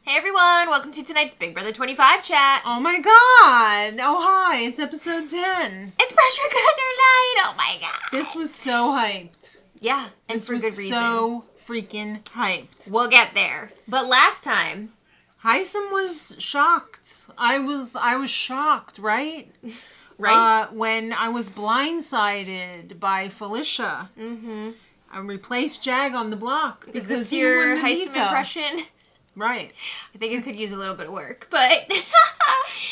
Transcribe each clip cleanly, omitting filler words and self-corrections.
Hey everyone, welcome to tonight's Big Brother 25 chat. Oh my god! Oh hi, it's episode 10. It's Pressure Cooker night! Oh my god! This was so hyped. Yeah, and this for good reason. So freaking hyped. We'll get there. But last time... Hisam was shocked. I was shocked, right? Right? When I was blindsided by Felicia. Mm-hmm. I replaced Jag on the block. Is this your Hisam impression? Right. I think it could use a little bit of work, but...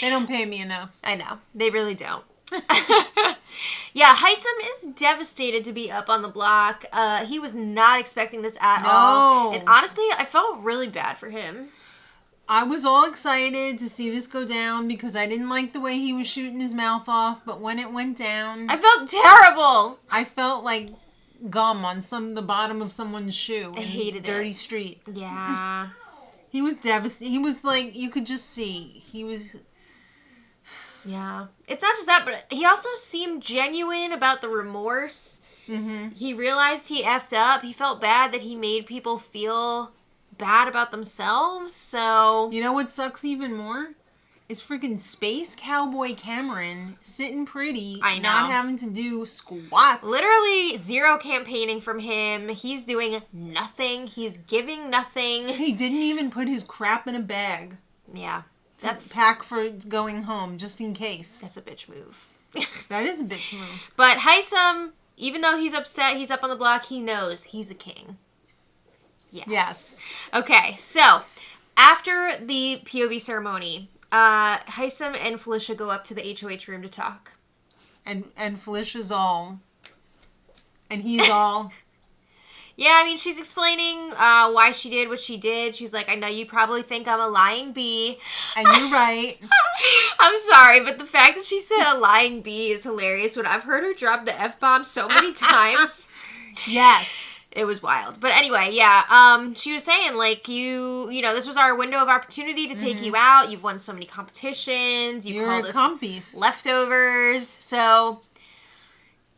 They don't pay me enough. I know. They really don't. Yeah, Hisam is devastated to be up on the block. He was not expecting this at all. And honestly, I felt really bad for him. I was all excited to see this go down because I didn't like the way he was shooting his mouth off, but when it went down... I felt terrible! I felt like gum on the bottom of someone's shoe. I hated dirty it. Street. Yeah. He was devastated. He was like, you could just see. He was... Yeah. It's not just that, but he also seemed genuine about the remorse. Mm-hmm. He realized he effed up. He felt bad that he made people feel bad about themselves, so... You know what sucks even more? Is freaking Space Cowboy Cameron sitting pretty, I know. not having to do squats. Literally zero campaigning from him. He's doing nothing. He's giving nothing. He didn't even put his crap in a bag. Yeah. That's pack for going home, just in case. That's a bitch move. That is a bitch move. But Hisam, even though he's upset, he's up on the block, he knows he's the king. Yes. Okay, so after the POV ceremony, Hisam and Felicia go up to the HOH room to talk. And Felicia's all... And he's all... Yeah, I mean, she's explaining why she did what she did. She's like, I know you probably think I'm a lying bee. And you're right. I'm sorry, but the fact that she said a lying bee is hilarious. When I've heard her drop the F-bomb so many times. Yes. It was wild. But anyway, yeah, she was saying, like, you know, this was our window of opportunity to take you out. You've won so many competitions. You're called a us compies. leftovers. So...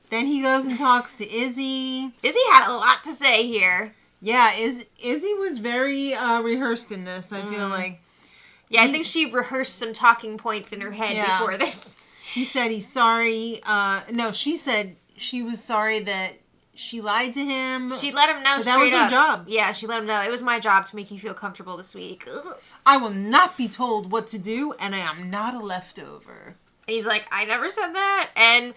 Then he goes and talks to Izzy. Izzy had a lot to say here. Yeah, Izzy was very rehearsed in this, I feel like. Yeah, I think she rehearsed some talking points in her head before this. He said he's sorry. No, she said she was sorry that she lied to him. She let him know but that was her job. Yeah, she let him know. It was my job to make you feel comfortable this week. Ugh. I will not be told what to do, and I am not a leftover. And he's like, I never said that. And...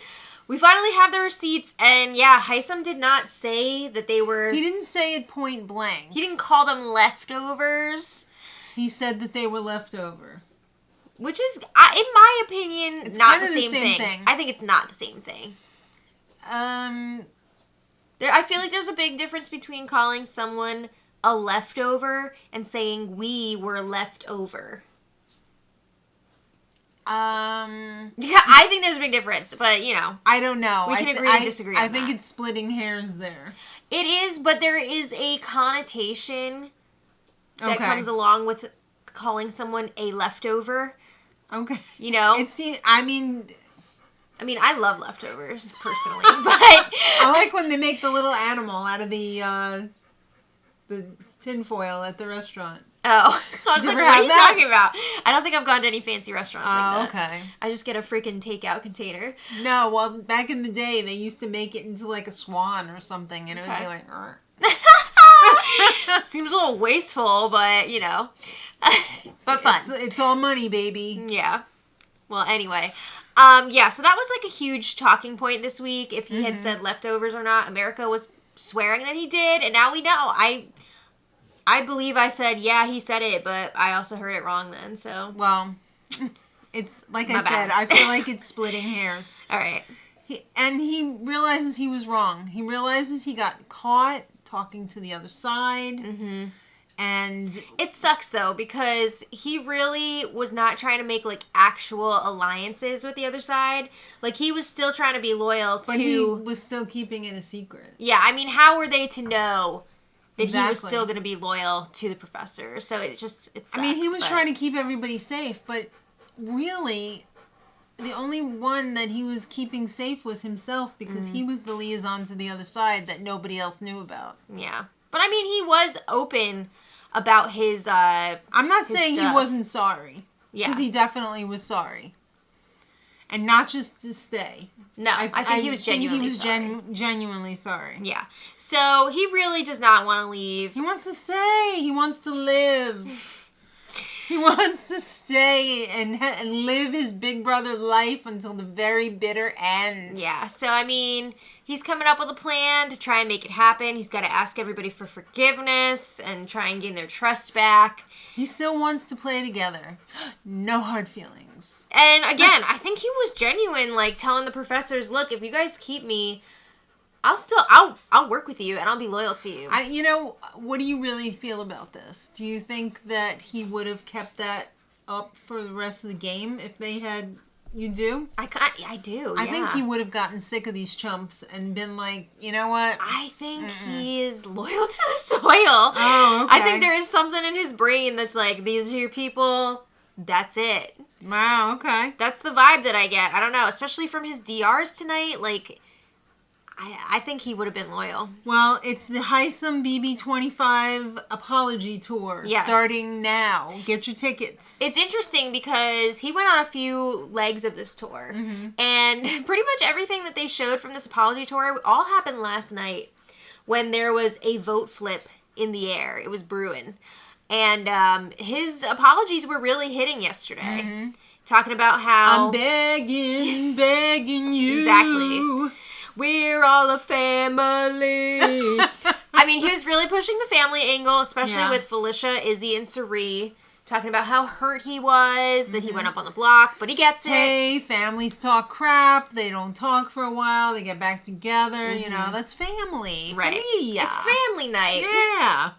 we finally have the receipts, and yeah, Hisam did not say that they were... He didn't say it point blank. He didn't call them leftovers. He said that they were leftover. Which is, in my opinion, it's not the kind of same thing. I think it's not the same thing. I feel like there's a big difference between calling someone a leftover and saying we were left over. Yeah, I think there's a big difference, but, you know. I don't know. We can agree to disagree on I think that. it's splitting hairs there. It is, but there is a connotation that comes along with calling someone a leftover. Okay. You know? I mean, I love leftovers, personally, but... I like when they make the little animal out of the tinfoil at the restaurant. Oh, I was like, what are you talking about? I don't think I've gone to any fancy restaurants like that. Okay. I just get a freaking takeout container. No, well, back in the day, they used to make it into like a swan or something, and it would be like, Seems a little wasteful, but, you know. But fun. It's all money, baby. Yeah. Well, anyway. Yeah, so that was like a huge talking point this week. If he had said leftovers or not, America was swearing that he did, and now we know. I believe I said, yeah, he said it, but I also heard it wrong then, so. Well, it's, like I said, I feel like it's splitting hairs. All right. He realizes he was wrong. He realizes he got caught talking to the other side. Mm-hmm. And it sucks, though, because he really was not trying to make, like, actual alliances with the other side. Like, he was still trying to be loyal to... But he was still keeping it a secret. Yeah, I mean, how were they to know... that he was still going to be loyal to the professor. So it sucks. I mean, he was trying to keep everybody safe, but really, the only one that he was keeping safe was himself because he was the liaison to the other side that nobody else knew about. Yeah. But I mean, he was open about his I'm not saying stuff. he wasn't sorry. Yeah. Because he definitely was sorry. And not just to stay. No, I think he was genuinely sorry. Genuinely sorry. Yeah. So he really does not want to leave. He wants to stay. He wants to live. He wants to stay and live his big brother life until the very bitter end. Yeah. So, I mean, he's coming up with a plan to try and make it happen. He's got to ask everybody for forgiveness and try and gain their trust back. He still wants to play together. No hard feelings. And again, I think he was genuine, like telling the professors, look, if you guys keep me, I'll work with you and I'll be loyal to you. What do you really feel about this? Do you think that he would have kept that up for the rest of the game if they had, you do? I do, I think he would have gotten sick of these chumps and been like, you know what? I think he is loyal to the soil. Oh, okay. I think there is something in his brain that's like, these are your people, that's it. Wow, okay. That's the vibe that I get. I don't know, especially from his DRs tonight, like, I think he would have been loyal. Well, it's the Hisam BB25 Apology Tour starting now. Get your tickets. It's interesting because he went on a few legs of this tour. And pretty much everything that they showed from this apology tour all happened last night when there was a vote flip in the air. It was brewing. And his apologies were really hitting yesterday. Talking about how... I'm begging you. Exactly. We're all a family. I mean, he was really pushing the family angle, especially with Felicia, Izzy, and Sari. Talking about how hurt he was, that he went up on the block, but he gets it. Hey, families talk crap. They don't talk for a while. They get back together. You know, that's family. Right. Familia. It's family night. Yeah.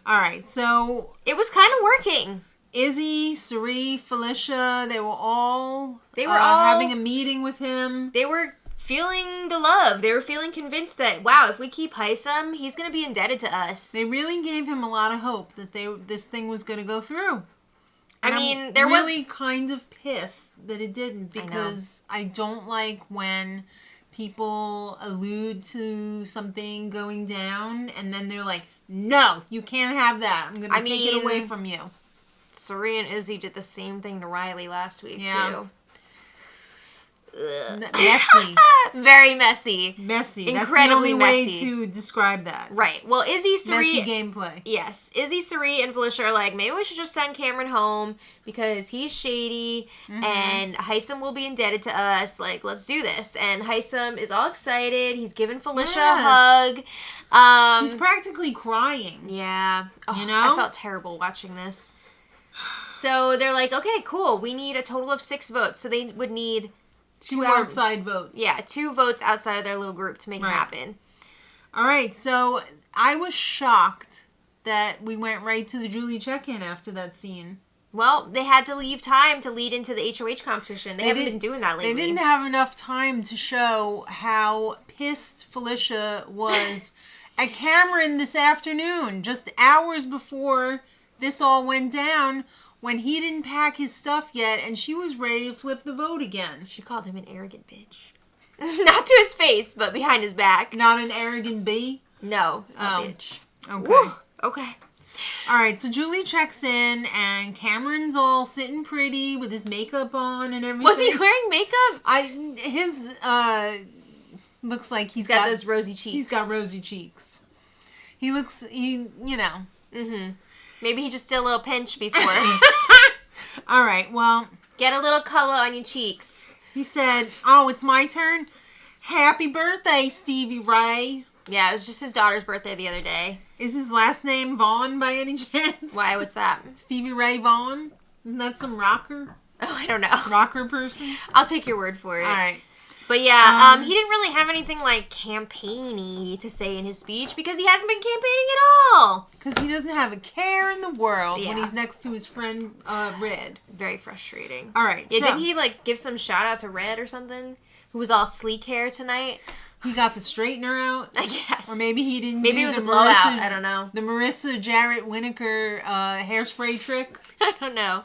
All right, so... It was kind of working. Izzy, Sari, Felicia, they were all having a meeting with him. They were feeling the love. They were feeling convinced that, wow, if we keep Hisam, he's going to be indebted to us. They really gave him a lot of hope that this thing was going to go through. And I mean, I'm really kind of pissed that it didn't, because I don't like when people allude to something going down and then they're like, no, you can't have that. I'm going to take it away from you. Sari and Izzy did the same thing to Riley last week, too. Messy. Very messy. Messy. Incredibly That's the only messy. way to describe that. Right. Well, Izzy, Sari... Messy gameplay. Yes. Izzy, Sari, and Felicia are like, maybe we should just send Cameron home because he's shady and Hisam will be indebted to us. Like, let's do this. And Hisam is all excited. He's giving Felicia a hug. He's practically crying. Yeah. Oh, you know? I felt terrible watching this. So they're like, okay, cool. We need a total of 6 votes. So they would need... Two outside votes. Yeah, 2 votes outside of their little group to make it happen. All right, so I was shocked that we went right to the Julie check-in after that scene. Well, they had to leave time to lead into the HOH competition. They haven't been doing that lately. They didn't have enough time to show how pissed Felicia was at Cameron this afternoon, just hours before this all went down, when he didn't pack his stuff yet, and she was ready to flip the vote again. She called him an arrogant bitch. Not to his face, but behind his back. Not an arrogant bee? No, a bitch. Okay. Woo, okay. All right, so Julie checks in, and Cameron's all sitting pretty with his makeup on and everything. Was he wearing makeup? His looks like he's got those rosy cheeks. He's got rosy cheeks. You know. Mm-hmm. Maybe he just did a little pinch before. All right, well. Get a little color on your cheeks. He said, oh, it's my turn? Happy birthday, Stevie Ray. Yeah, it was just his daughter's birthday the other day. Is his last name Vaughn by any chance? Why? What's that? Stevie Ray Vaughan? Isn't that some rocker? Oh, I don't know. Rocker person? I'll take your word for it. All right. But yeah, he didn't really have anything like campaigny to say in his speech because he hasn't been campaigning at all. Because he doesn't have a care in the world when he's next to his friend Red. Very frustrating. All right. Yeah, didn't he like give some shout out to Red or something? Who was all sleek hair tonight? He got the straightener out. I guess. Or maybe he didn't. Maybe it was a blowout. I don't know. The Marissa Jarrett Winokur hairspray trick. I don't know.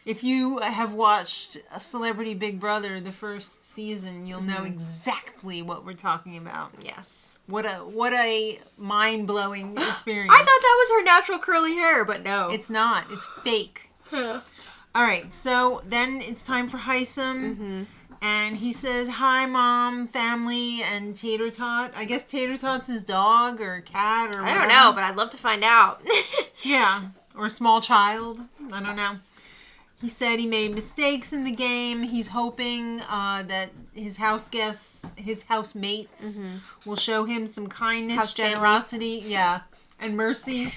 If you have watched Celebrity Big Brother, the first season, you'll know exactly what we're talking about. Yes. What a mind-blowing experience. I thought that was her natural curly hair, but no. It's not. It's fake. Yeah. All right, so then it's time for Hisam. And he says, hi, Mom, family, and Tater Tot. I guess Tater Tot's his dog or cat or whatever. I don't know, but I'd love to find out. Yeah, or a small child. I don't know. He said he made mistakes in the game. He's hoping that his house guests, his housemates, will show him some kindness, generosity, and mercy.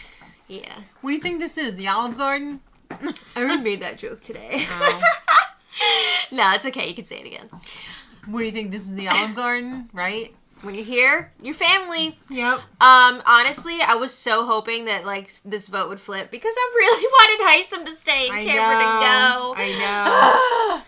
Yeah. What do you think this is? The Olive Garden? I already made that joke today. Oh. No, it's okay. You can say it again. What do you think? This is the Olive Garden, right? When you're here, your family. Yep. Honestly, I was so hoping that like this vote would flip because I really wanted Hisam to stay and Cameron to go. I know.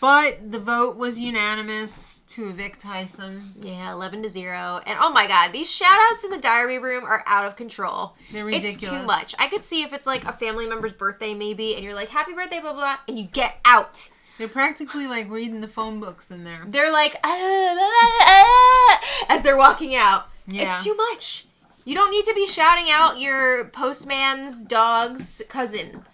But the vote was unanimous to evict Hisam. Yeah, 11-0. And oh my God, these shout-outs in the diary room are out of control. They're ridiculous. It's too much. I could see if it's like a family member's birthday maybe, and you're like, happy birthday, blah, blah, blah, and you get out. They're practically like reading the phone books in there. They're like, as they're walking out. Yeah. It's too much. You don't need to be shouting out your postman's dog's cousin.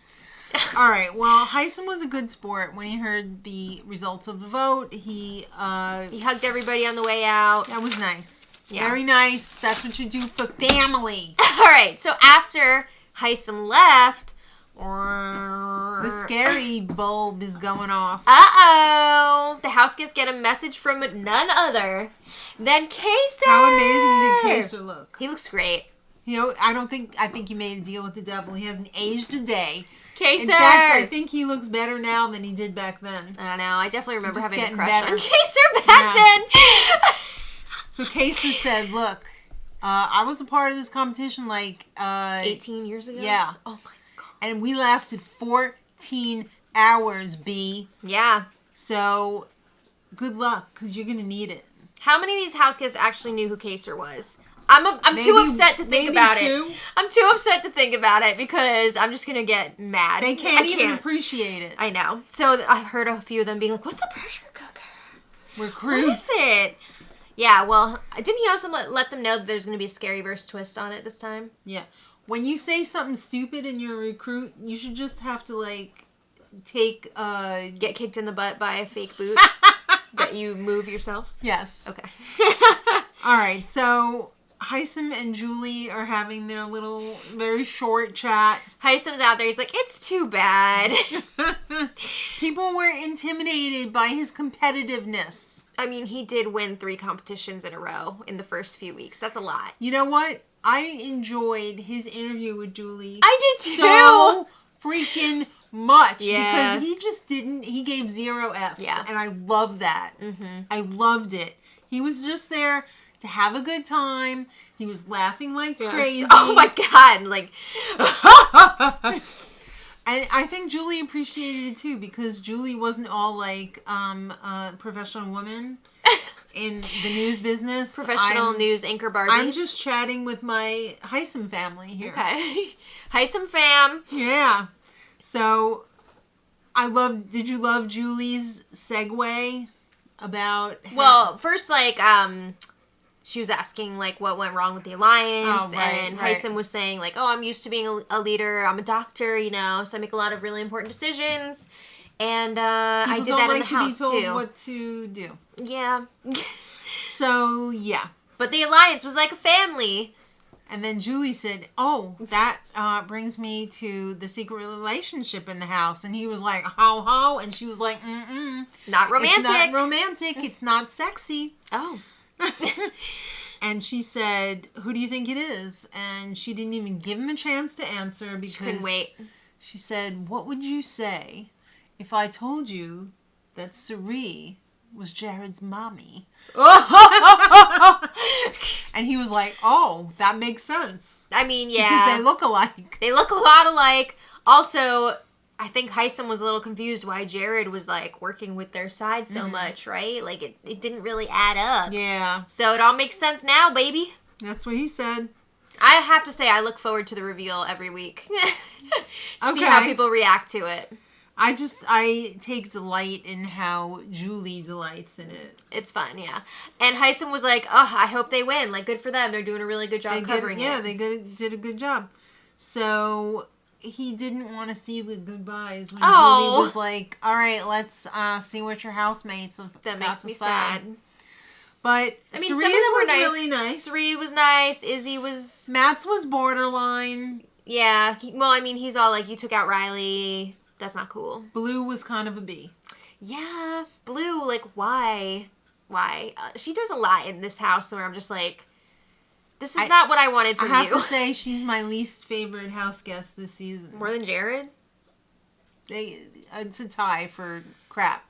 All right. Well, Hisam was a good sport when he heard the results of the vote. He hugged everybody on the way out. That was nice. Yeah. Very nice. That's what you do for family. All right. So after Hisam left, the scary bulb is going off. Uh-oh. The house guests get a message from none other than Kayser. How amazing did Kayser look? He looks great. You know, I think he made a deal with the devil. He hasn't aged a day. Kayser. In fact, I think he looks better now than he did back then. I don't know. I definitely remember having a crush better on Kayser back then. So Kayser said, look, I was a part of this competition like 18 years ago? Yeah. Oh my God. And we lasted 14 hours, B. Yeah. So good luck, because you're going to need it. How many of these house guests actually knew who Kayser was? I'm too upset to think about it. I'm too upset to think about it because I'm just going to get mad. They can't even appreciate it. I know. So I heard a few of them being like, what's the pressure cooker? Recruits. What is it? Yeah, well, didn't he also let them know that there's going to be a scary verse twist on it this time? Yeah. When you say something stupid and you're a recruit, you should just have to, like, take... Get kicked in the butt by a fake boot that you move yourself? Yes. Okay. All right, so... Hisam and Julie are having their little, very short chat. Hisam's out there. He's like, it's too bad. People were intimidated by his competitiveness. I mean, he did win 3 competitions in a row in the first few weeks. That's a lot. You know what? I enjoyed his interview with Julie. I did too. So freaking much. Yeah. Because he just didn't, he gave 0 F's. Yeah. And I love that. Mm-hmm. I loved it. He was just there to have a good time. He was laughing like crazy. Oh my God. Like, and I think Julie appreciated it too, because Julie wasn't all like a professional woman in the news business. Professional news anchor Barbie. I'm just chatting with my Hisam family here. Okay. Hisam fam. Yeah. So did you love Julie's segue about... Well, first, like, she was asking, like, what went wrong with the alliance, and Hisam was saying, like, oh, I'm used to being a leader, I'm a doctor, you know, so I make a lot of really important decisions, and I did that in the house, too. People don't like to be told what to do. Yeah. So, yeah. But the alliance was like a family. And then Julie said, oh, that brings me to the secret relationship in the house, and he was like, how, and she was like, Not romantic. It's not romantic, it's not sexy. Oh. And she said, who do you think it is? And she didn't even give him a chance to answer because... She couldn't wait. She said, what would you say if I told you that Cerie was Jared's mommy? And he was like, oh, that makes sense. I mean, yeah. Because they look alike. They look a lot alike. Also... I think Hisam was a little confused why Jared was, like, working with their side so much, right? Like, it didn't really add up. Yeah. So it all makes sense now, baby. That's what he said. I have to say, I look forward to the reveal every week. See how people react to it. I take delight in how Julie delights in it. It's fun, yeah. And Hisam was like, oh, I hope they win. Like, good for them. They're doing a really good job covering it. Yeah, they did a good job. So he didn't want to see the goodbyes when Julie was like, all right, let's see what your housemates have That got makes to me say. sad. But I mean, Cerise some of them were was nice. really nice. Cerise was nice. Izzy was... Matt's was borderline. Yeah. He's all like, you took out Riley. That's not cool. Blue was kind of a B. Yeah. Blue, like, why? Why? She does a lot in this house where I'm just like, this is not what I wanted from you. I have to say, she's my least favorite house guest this season. More than Jared? It's a tie for crap.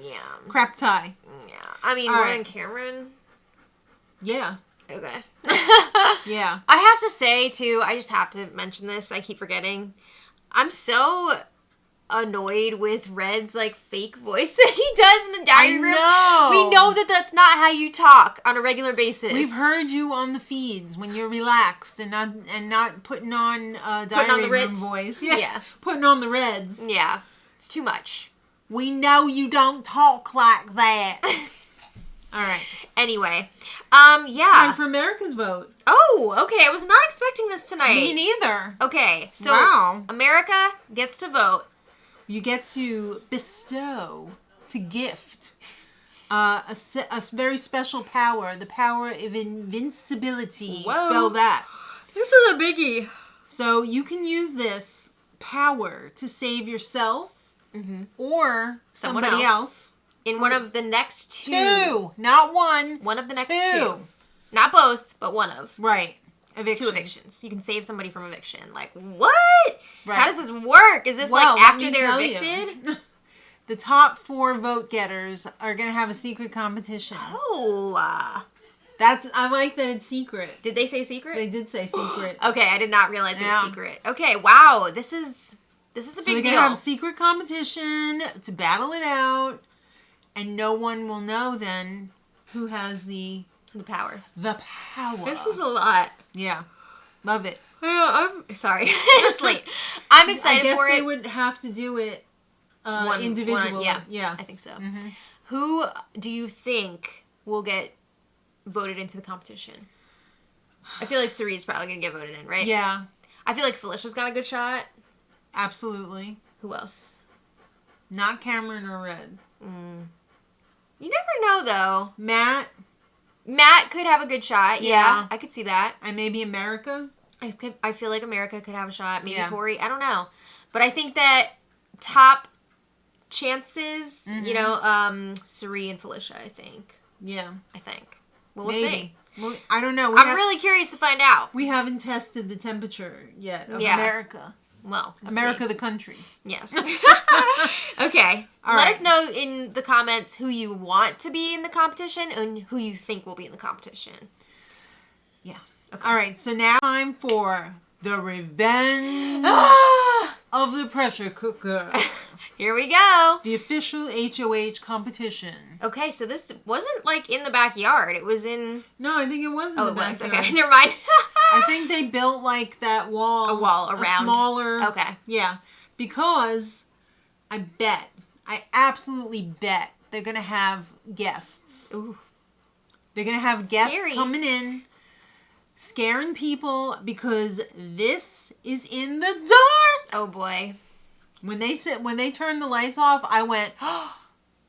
Yeah. Crap tie. Yeah. More than Cameron? Yeah. Okay. Yeah. I have to say, too, I just have to mention this. I keep forgetting. I'm so annoyed with Red's, like, fake voice that he does in the diary room. We know that that's not how you talk on a regular basis. We've heard you on the feeds when you're relaxed and not putting on diary room voice. Yeah. Putting on the Reds. Yeah. It's too much. We know you don't talk like that. All right. Anyway, yeah. It's time for America's vote. Oh, okay. I was not expecting this tonight. Me neither. Okay, so America gets to vote. You get to bestow, to gift, a very special power, the power of invincibility. Whoa. Spell that. This is a biggie. So you can use this power to save yourself or somebody else. In one of the next two. Two, not one. One of the next two. Not both, but one of. Right. Evictions. 2 evictions. You can save somebody from eviction. Like, what? Right. How does this work? Is this like after they're evicted? The top 4 vote getters are going to have a secret competition. Oh. I like that it's secret. Did they say secret? They did say secret. Okay, I did not realize it was secret. Okay, wow. This is a big deal. So they're going to have secret competition to battle it out. And no one will know then who has the power. The power. This is a lot. Yeah. Love it. Yeah, I'm sorry. It's late. I'm excited for it. I guess they would have to do it individually. Yeah, I think so. Mm-hmm. Who do you think will get voted into the competition? I feel like Cerie's probably going to get voted in, right? Yeah. I feel like Felicia's got a good shot. Absolutely. Who else? Not Cameron or Red. You never know, though. Matt could have a good shot. Yeah, I could see that. And maybe America. I feel like America could have a shot. Maybe Corey. I don't know. But I think that top chances, Cerie and Felicia, I think. Yeah. I think. Well, we'll see. Well, I don't know. I'm really curious to find out. We haven't tested the temperature yet of America. Well, America, the country. Yes. Okay. Let us know in the comments who you want to be in the competition and who you think will be in the competition. Yeah. Okay. All right. So now time for the revenge of the pressure cooker. Here we go. The official HOH competition. Okay, so this wasn't like in the backyard. It was in... No, I think it was in the backyard. Oh, it was. Okay, never mind. I think they built like that wall. A wall around. A smaller. Okay. Yeah. Because I absolutely bet they're going to have guests. Ooh. They're going to have guests coming in, scaring people because this is in the dark. Oh, boy. When they turned the lights off, I went, oh,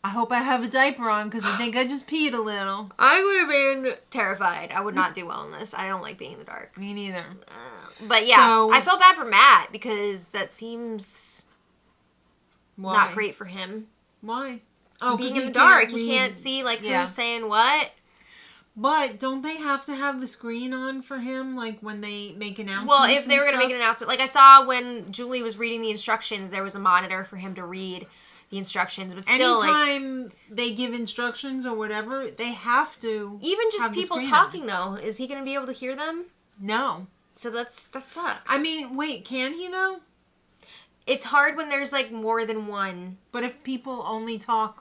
I hope I have a diaper on because I think I just peed a little. I would have been terrified. I would not do well in this. I don't like being in the dark. Me neither. But yeah, I felt bad for Matt because that seems not great for him. Why? Oh, being in the dark. He can't see who's saying what. But don't they have to have the screen on for him, like when they make announcements? Well, if they were going to make an announcement, like I saw when Julie was reading the instructions, there was a monitor for him to read the instructions. But still, anytime they give instructions or whatever, they have to. Even just people talking, though, is he going to be able to hear them? No. So that sucks. I mean, wait, can he though? It's hard when there's more than one. But if people only talk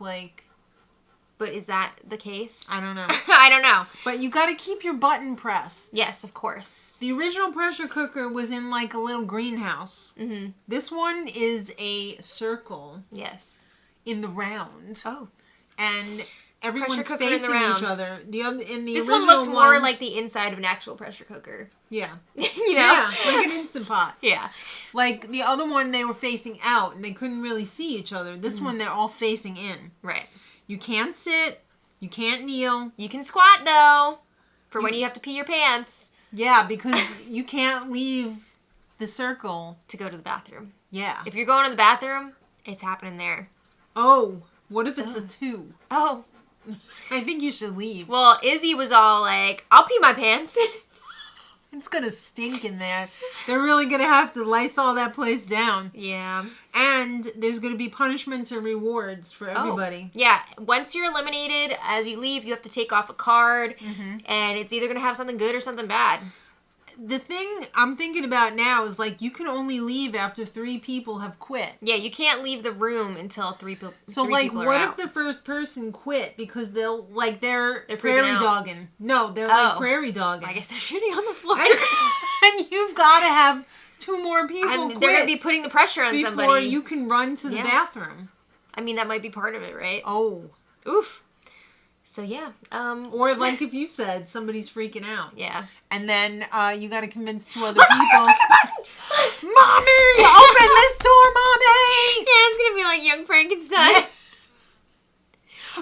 But is that the case? I don't know. I don't know. But you got to keep your button pressed. Yes, of course. The original pressure cooker was in like a little greenhouse. Mm-hmm. This one is a circle. Yes. In the round. Oh. And everyone's facing each other. This one looked more like the inside of an actual pressure cooker. Yeah. You know? Yeah, like an Instant Pot. Yeah. Like the other one, they were facing out and they couldn't really see each other. This one, they're all facing in. Right. You can't sit. You can't kneel. You can squat, though, for when you have to pee your pants. Yeah, because you can't leave the circle. To go to the bathroom. Yeah. If you're going to the bathroom, it's happening there. Oh, what if it's a 2? Oh. I think you should leave. Well, Izzy was all like, I'll pee my pants. It's going to stink in there. They're really going to have to Lysol that place down. Yeah. And there's going to be punishments and rewards for everybody. Yeah. Once you're eliminated, as you leave, you have to take off a card. Mm-hmm. And it's either going to have something good or something bad. The thing I'm thinking about now is, like, you can only leave after 3 people have quit. Yeah, you can't leave the room until 3 people So, like, what if the first person quit because they're prairie dogging? No, they're like prairie dogging. I guess they're shitting on the floor. And you've got to have 2 more people quit. They're going to be putting the pressure on somebody. Before you can run to the bathroom. I mean, that might be part of it, right? Oh. Oof. So, yeah. Or, like if you said, somebody's freaking out. Yeah. And then you got to convince 2 other people. Mommy! Open this door, Mommy! Yeah, it's going to be like Young Frankenstein.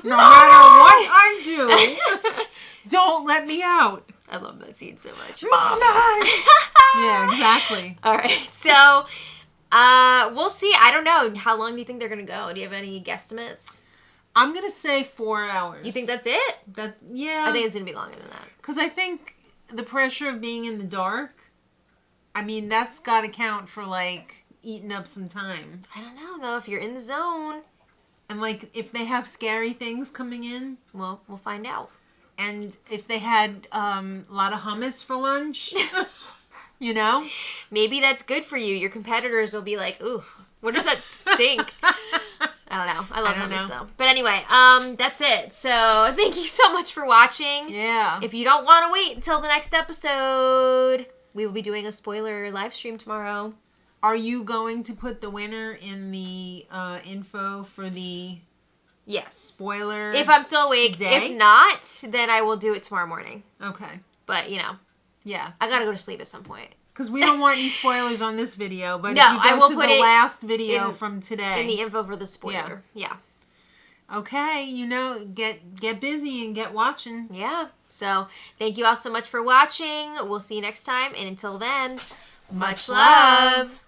No matter what I do, don't let me out. I love that scene so much. Mommy! Yeah, exactly. All right. So, we'll see. I don't know. How long do you think they're going to go? Do you have any guesstimates? I'm going to say 4 hours. You think that's it? Yeah. I think it's going to be longer than that. Because I think the pressure of being in the dark, I mean, that's got to count for, like, eating up some time. I don't know, though. If you're in the zone. And, like, if they have scary things coming in. Well, we'll find out. And if they had a lot of hummus for lunch, you know? Maybe that's good for you. Your competitors will be like, ooh, what does that stink? I don't know. I love hummus, though. But anyway, that's it. So, thank you so much for watching. Yeah. If you don't want to wait until the next episode, we will be doing a spoiler live stream tomorrow. Are you going to put the winner in the info for the spoiler? If I'm still awake. Today? If not, then I will do it tomorrow morning. Okay. But, you know. Yeah. I gotta go to sleep at some point. Because we don't want any spoilers on this video, but no, if you go I will to put the it last video from today. In the info for the spoiler. Yeah. Okay, you know, get busy and get watching. Yeah. So, thank you all so much for watching. We'll see you next time. And until then, much love.